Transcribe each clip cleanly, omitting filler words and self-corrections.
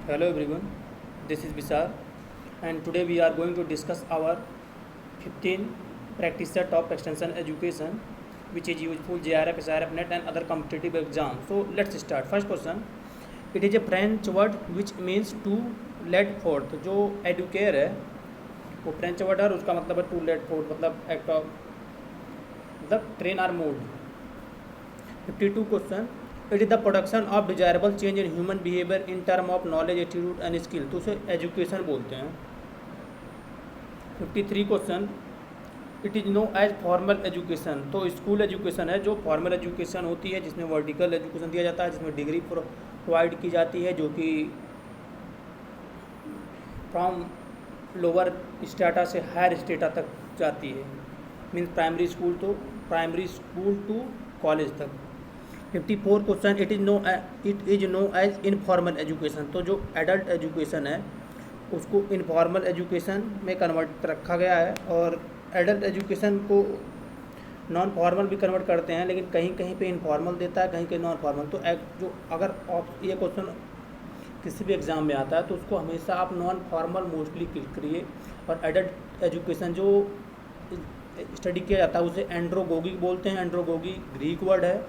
Hello everyone, this is Vishal and today we are going to discuss our 15 practice set of extension education which is useful JRF, SRF, NET and other competitive exams. So let's start. First question, it is a French word which means to let forth. जो educare है वो French word है और उसका मतलब है to lead forth मतलब act of मतलब train or mould. 52 question, it is the production of desirable change in human behaviour in term of knowledge attitude and skill, तो उसे एजुकेशन बोलते हैं. 53 question, it is no as formal education, तो school education है जो formal education होती है जिसमें वर्टिकल एजुकेशन दिया जाता है जिसमें डिग्री प्रोवाइड की जाती है जो कि फ्रॉम लोअर स्टेटा से हायर स्टेटा तक जाती है, means primary school to college तक. 54 question, it is no as informal education, तो जो एडल्ट एजुकेशन है उसको इनफॉर्मल एजुकेशन में कन्वर्ट रखा गया है और एडल्ट एजुकेशन को नॉन फॉर्मल भी कन्वर्ट करते हैं लेकिन कहीं कहीं पे इनफॉर्मल देता है कहीं कहीं नॉन फॉर्मल. तो जो अगर ये क्वेश्चन किसी भी एग्ज़ाम में आता है तो उसको हमेशा आप नॉन फॉर्मल मोस्टली क्लिक करिए. और एडल्ट एजुकेशन जो स्टडी किया जाता है उसे एंड्रोगोगी बोलते हैं. एंड्रोगोगी ग्रीक वर्ड है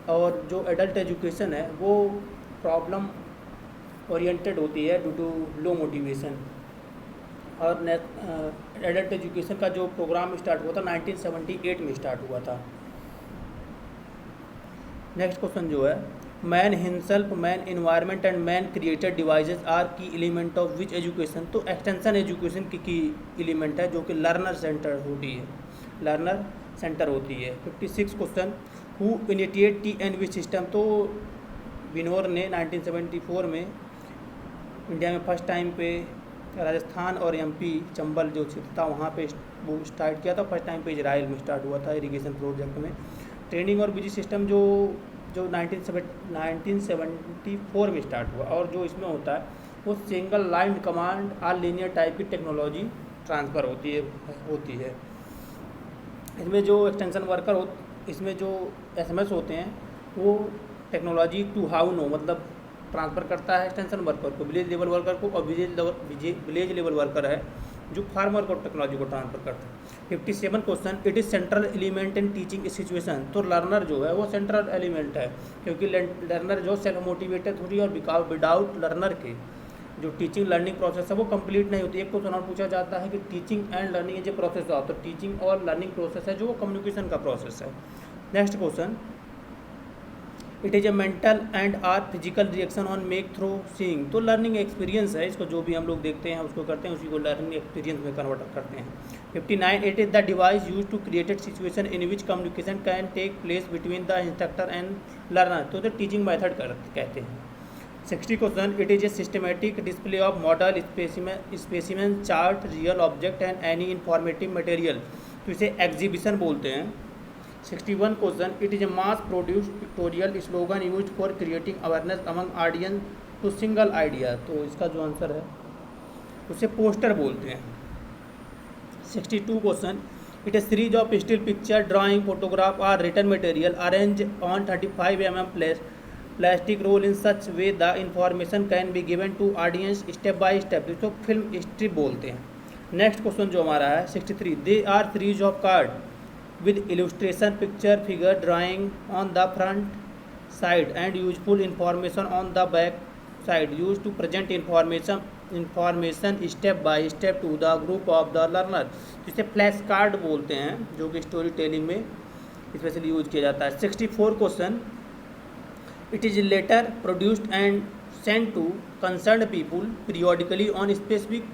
और जो एडल्ट एजुकेशन है वो प्रॉब्लम ओरिएंटेड होती है ड्यू टू लो मोटिवेशन. और एडल्ट एजुकेशन का जो प्रोग्राम स्टार्ट हुआ था 1978 में स्टार्ट हुआ था. नेक्स्ट क्वेश्चन जो है, man himself, man environment and man created devices are key element of which education, तो एक्सटेंशन एजुकेशन की एलिमेंट है जो कि लर्नर सेंटर होती है. 56 question, who initiate TNV system, तो विनोर ने 1974 में इंडिया में फर्स्ट टाइम पे राजस्थान और MP चंबल जो क्षेत्र था वहाँ पे वो स्टार्ट किया था. फर्स्ट टाइम पे इजराइल में स्टार्ट हुआ था इरिगेशन प्रोजेक्ट में. ट्रेनिंग और बिजी सिस्टम जो 1974 में स्टार्ट हुआ और जो इसमें होता है वो single line command or linear type की टेक्नोलॉजी ट्रांसफ़र होती है. इसमें जो एक्सटेंशन वर्कर इसमें जो SMS होते हैं वो टेक्नोलॉजी टू हाउ नो मतलब ट्रांसफ़र करता है एक्सटेंशन वर्कर को, विलेज लेवल वर्कर को, और विलेज लेवल वर्कर है जो फार्मर को टेक्नोलॉजी को ट्रांसफ़र करता है. 57 question, it is central element in teaching situation, तो लर्नर जो है वो सेंट्रल एलिमेंट है क्योंकि लर्नर जो सेल्फ मोटिवेटेड होती है और विदाउट लर्नर के जो टीचिंग लर्निंग प्रोसेस है वो कंप्लीट नहीं होती. एक क्वेश्चन और पूछा जाता है कि टीचिंग एंड लर्निंग जो प्रोसेस है, तो टीचिंग और लर्निंग प्रोसेस है जो वो कम्युनिकेशन का प्रोसेस है. Next question, it is a mental and or physical reaction on make through seeing, तो लर्निंग एक्सपीरियंस है, इसको जो भी हम लोग देखते हैं उसको करते हैं उसी को लर्निंग एक्सपीरियंस में कन्वर्ट करते हैं. 59, it is the device use to created situation in which communication can take place between the instructor and learner, तो टीचिंग मेथड कहते हैं. 60 question, it is a systematic display of model specimen chart real object and any informative material, तो इसे exhibition बोलते हैं. 61 question, it is a mass produced pictorial slogan use for creating awareness among audience to single idea, तो इसका जो answer है उसे poster बोलते हैं. 62 question, it is series of still picture drawing photograph or written material arrange on 35 mm plastic roll in such way the information can be given to audience step by step, जिसको film strip बोलते हैं. Next question जो हमारा है 63, they are series of card with illustration picture figure drawing on the front side and useful information on the back side used to present information step by step to the group of the learner, जिसे flash card बोलते हैं जो कि story telling में specially use किया जाता है. 64 question, it is letter produced and send to concerned people periodically on specific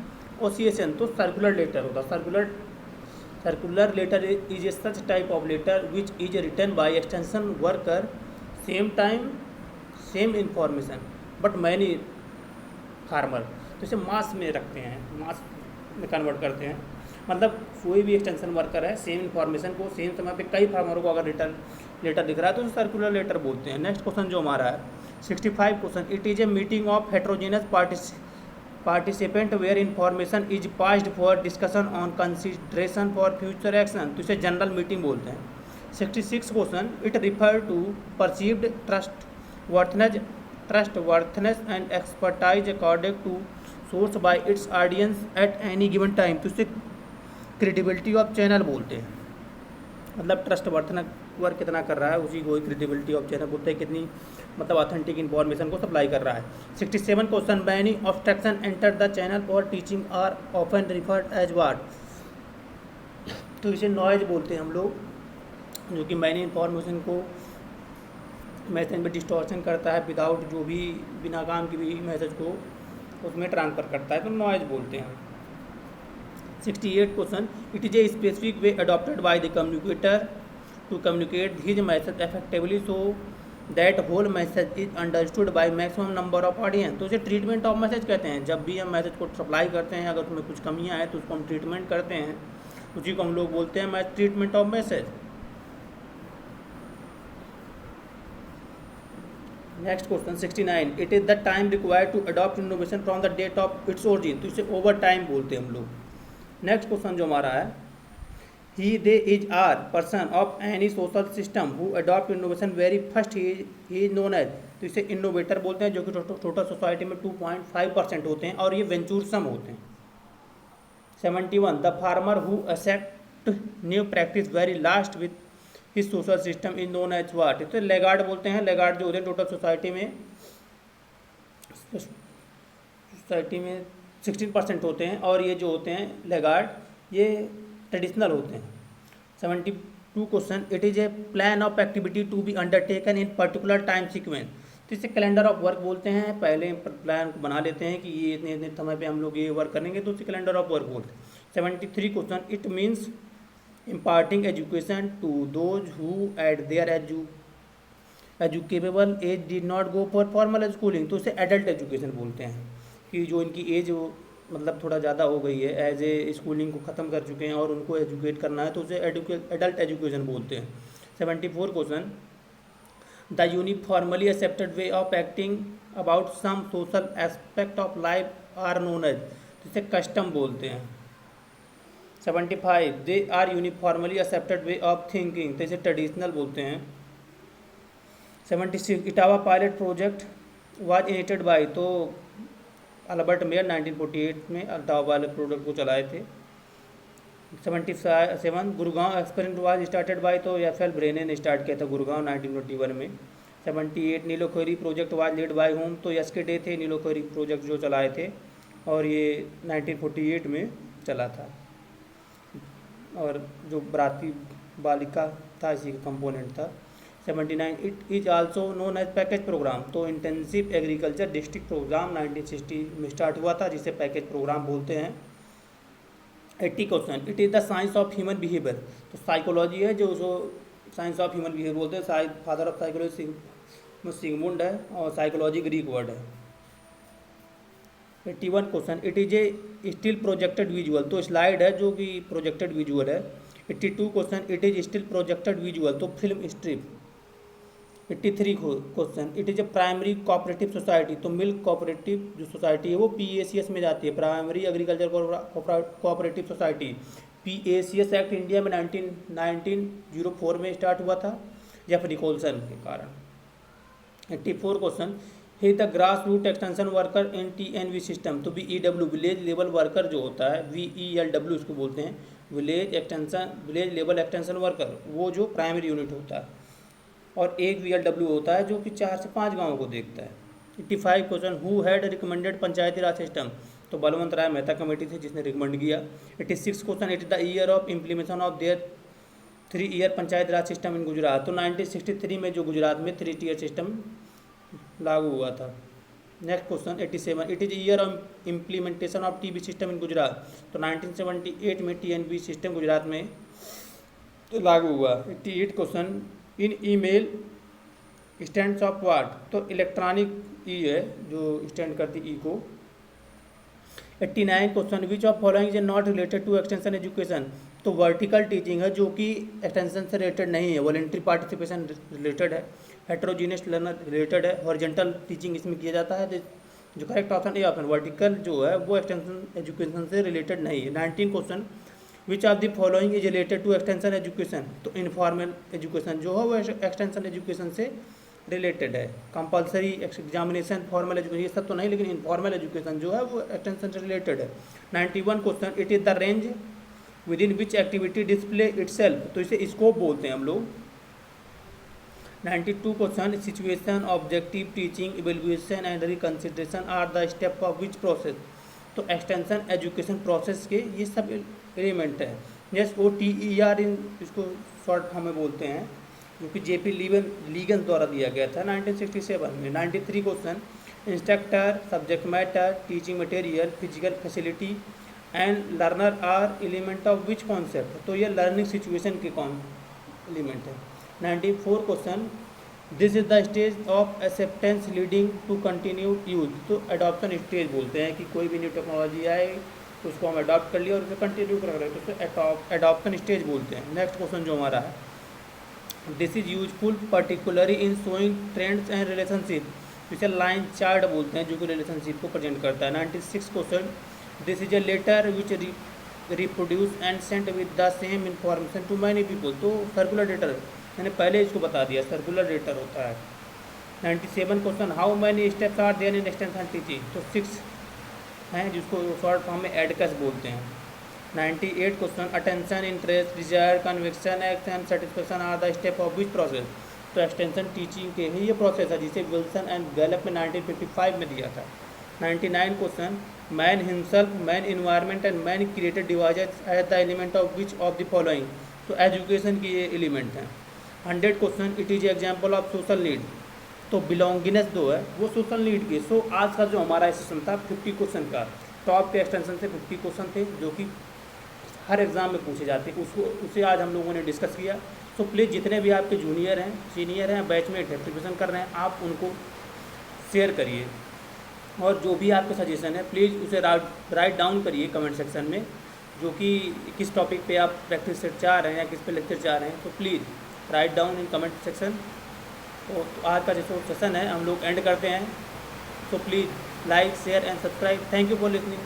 occasion, तो सर्कुलर लेटर होता है. Circular letter is a such type of letter which is written by extension worker same time same information but many farmer, तो इसे मास में रखते हैं, मास में convert करते हैं. मतलब कोई भी एक्सटेंशन वर्कर है सेम इन्फॉर्मेशन को सेम समय पे कई फार्मरों को अगर लेटर दिख रहा है तो उसे सर्कुलर लेटर बोलते हैं. नेक्स्ट क्वेश्चन जो हमारा है 65 question, it is a meeting of heterogeneous participant where information is passed for discussion on consideration for future action, तो इसे जनरल मीटिंग बोलते हैं. 66 question, it refer to perceived trustworthiness trustworthiness and expertise according to source by its audience at any given time, तो इसे credibility of channel बोलते हैं। मतलब trust वर्थनेस work कितना कर रहा है उसी को क्रेडिबिलिटी ऑफ चैनल बोलते हैं, कितनी मतलब ऑथेंटिक इन्फॉर्मेशन को सप्लाई कर रहा है। 67 question, many obstruction enter the channel और teaching are often referred as what, तो इसे नॉइज बोलते हैं हम लोग, जो कि मैनी इन्फॉर्मेशन को मैसेज में डिस्टॉर्शन करता है, विदाउट जो भी बिना काम की भी मैसेज को उसमें ट्रांसफ़र करता है, तो नॉइज बोलते हैं। 68 question, it is a specific way adopted by the communicator to communicate his message effectively so that whole message is understood by maximum number of audience, तो उसे ट्रीटमेंट ऑफ मैसेज कहते हैं। जब भी हम मैसेज को सप्लाई करते हैं, अगर उसमें कुछ कमियां हैं तो उसको हम ट्रीटमेंट करते हैं, उसी को हम लोग बोलते हैं treatment of message. Next question 69, it is the time required to adopt innovation from the date of its origin, तो इसे ओवर टाइम बोलते हैं हम लोग। नेक्स्ट क्वेश्चन जो हमारा है, he they is are person of any social system who adopt innovation very first he is known as, तो इसे इनोवेटर बोलते हैं, जो कि टोटल सोसाइटी में 2.5% होते हैं और ये वेंचूरसम होते हैं। 71, the farmer who accept new practice very last with his social system is known as what, तो लेगार्ड बोलते हैं। लेगार्ड जो होते हैं टोटल सोसाइटी में 16% होते हैं और ये जो होते हैं लेगार्ड ये ट्रेडिशनल होते हैं। 72 question, it is a plan of activity to be undertaken in particular time sequence, तो इसे कैलेंडर ऑफ वर्क बोलते हैं। पहले प्लान को बना लेते हैं कि ये इतने इतने समय पे हम लोग ये वर्क करेंगे, तो इसे कैलेंडर ऑफ वर्क बोलते हैं। 73 question, it means imparting education to those who at their educable age did not go for formal schooling, तो इसे एडल्ट एजुकेशन बोलते हैं, कि जो इनकी एज मतलब थोड़ा ज़्यादा हो गई है, एज ए स्कूलिंग को ख़त्म कर चुके हैं और उनको एजुकेट करना है, तो उसे एडल्ट एजुकेशन बोलते हैं। 74 question, the uniformly accepted way of acting about some social aspect of life are known as, तो इसे कस्टम बोलते हैं। 75, they are uniformly accepted way of thinking, तो इसे ट्रेडिशनल बोलते हैं। 76, Etawah pilot project was initiated by, तो अल्बर्ट मेयर 1948 में इटावा पायलट प्रोजेक्ट को चलाए थे। 77, Gurgaon experiment was started by, तो FL ब्रेने ने स्टार्ट किया था गुरुगांव 1921 में। 78, Nilokheri project was lead by whom, तो SK डे थे नीलोखैरी प्रोजेक्ट जो चलाए थे और ये 1948 में चला था, और जो बराती बालिका था इसी का कंपोनेंट था। 79, it is also known as package programme, तो इंटेंसिव एग्रीकल्चर डिस्ट्रिक्ट प्रोग्राम 1960 में स्टार्ट हुआ था, जिसे पैकेज प्रोग्राम बोलते हैं। 80 question, it is the science of human behaviour, तो साइकोलॉजी है जो साइंस ऑफ ह्यूमन बिहेवियर बोलते हैं। फादर ऑफ साइकोलॉजी सिगमुंड है और साइकोलॉजी ग्रीक वर्ड है। 81 question, it is a still projected visual, तो स्लाइड है जो कि प्रोजेक्टेड विजुअल है। 82 question, it is still projected visual, तो film strip. 83 question, it is a primary cooperative society, तो मिल्क कोऑपरेटिव जो सोसाइटी है वो PACS में जाती है, primary agriculture cooperative society. PACS act India में 1904 में स्टार्ट हुआ था जेफ निकोलसन के कारण। 84 question, he the grass root extension worker in TNV system, तो VEW विलेज लेवल वर्कर जो होता है, VELW इसको बोलते हैं, विलेज लेवल एक्सटेंशन वर्कर, वो जो प्राइमरी यूनिट होता है, और एक VLW होता है जो कि 4 से 5 गाँव को देखता है। 85 question, who had recommended Panchayati Raj system, तो बलवंत राय मेहता कमेटी थी जिसने रिकमेंड किया। 86 question, it is the year of implementation of their 3 year panchayat Raj system in Gujarat, तो 1963 में जो गुजरात में 3 टीयर सिस्टम लागू हुआ था। Next question 87, it is year of implementation of TB system in Gujarat, तो 1978 में TNB सिस्टम गुजरात में लागू हुआ। 88 question, in email stands of what, तो इलेक्ट्रॉनिक ई है जो स्टैंड करती ई को। 89 question, which of following is not related to extension education, तो वर्टिकल टीचिंग है जो कि एक्सटेंशन से रिलेटेड नहीं है, वॉलंटरी पार्टिसिपेशन रिलेटेड है। हेट्रोजीनियस लर्नर रिलेटेड है, हॉरिजॉन्टल टीचिंग इसमें किया जाता है। जो correct option A option, vertical जो है वो एक्सटेंशन एजुकेशन से रिलेटेड नहीं है। 19 question, which of the following is related to extension education, तो इनफॉर्मल एजुकेशन जो है वो एक्सटेंशन एजुकेशन से रिलेटेड है। कंपलसरी एग्जामिनेशन, फॉर्मल एजुकेशन, ये सब तो नहीं, लेकिन इनफॉर्मल एजुकेशन जो है वो एक्सटेंशन से रिलेटेड है। 91 question, it is the range within which activity display itself, तो इसे स्कोप बोलते हैं हम लोग। 92 question, situation, objective, teaching, evaluation and reconsideration are the step of which process, तो एक्सटेंशन एजुकेशन प्रोसेस के ये सब एलिमेंट हैं। जैसे OTER इसको शॉर्ट फॉर्म में बोलते हैं, जो कि JP लीगन द्वारा दिया गया था 1967 में। 93 question, instructor, subject matter, teaching material, physical facility and learner are element of which concept, तो ये लर्निंग सिचुएशन के कौन एलिमेंट है। 94 question, this is the stage of acceptance leading to continue use, तो अडॉप्शन स्टेज बोलते हैं कि कोई भी न्यू टेक्नोलॉजी आए उसको हम अडॉप्ट कर लिया और उसे कंटिन्यू कर रहे हैं, तो उसे अडॉप्शन स्टेज बोलते हैं। नेक्स्ट क्वेश्चन जो हमारा है, this is useful particularly in showing trends and relationship, इसे लाइन चार्ट बोलते हैं जो कि रिलेशनशिप को प्रेजेंट करता है। 96 question, this is a letter which reproduce and sent with the same information to many people, तो सर्कुलर लेटर, मैंने पहले इसको बता दिया, सर्कुलर लेटर होता है। 97 question, how many steps are there in extension teaching, तो 6 हैं, जिसको शॉर्ट फॉर्म में एडकस बोलते हैं। 98 question, attention, interest, desire, conviction, action, satisfaction are the step of which process, तो एक्सटेंशन टीचिंग के ही ये प्रोसेस है जिसे विल्सन एंड गैलप ने 1955 में दिया था। 99 question, man himself, man environment and man created devices as the element of which of the following, तो एजुकेशन की ये एलिमेंट हैं। 100 question, it is example of social need, तो बिलोंगिनेस जो है वो सोशल नीड की। सो आज का जो हमारा सेशन था 50 क्वेश्चन का, टॉप के एक्सटेंशन से 50 क्वेश्चन थे जो कि हर एग्ज़ाम में पूछे जाते हैं, उसे आज हम लोगों ने डिस्कस किया। सो प्लीज़ जितने भी आपके जूनियर हैं, सीनियर हैं, बैचमेट हैं, प्रिपरेशन कर रहे हैं, आप उनको शेयर करिए, और जो भी आपके सजेशन है प्लीज़ उसे राइट डाउन करिए कमेंट सेक्शन में, जो कि किस टॉपिक पे आप प्रैक्टिस सेट चाह रहे हैं या किस पे लेक्चर चाह रहे हैं, तो please write down in comment section. तो आज का जो सेशन है हम लोग एंड करते हैं, तो please like, share and subscribe. Thank you for listening.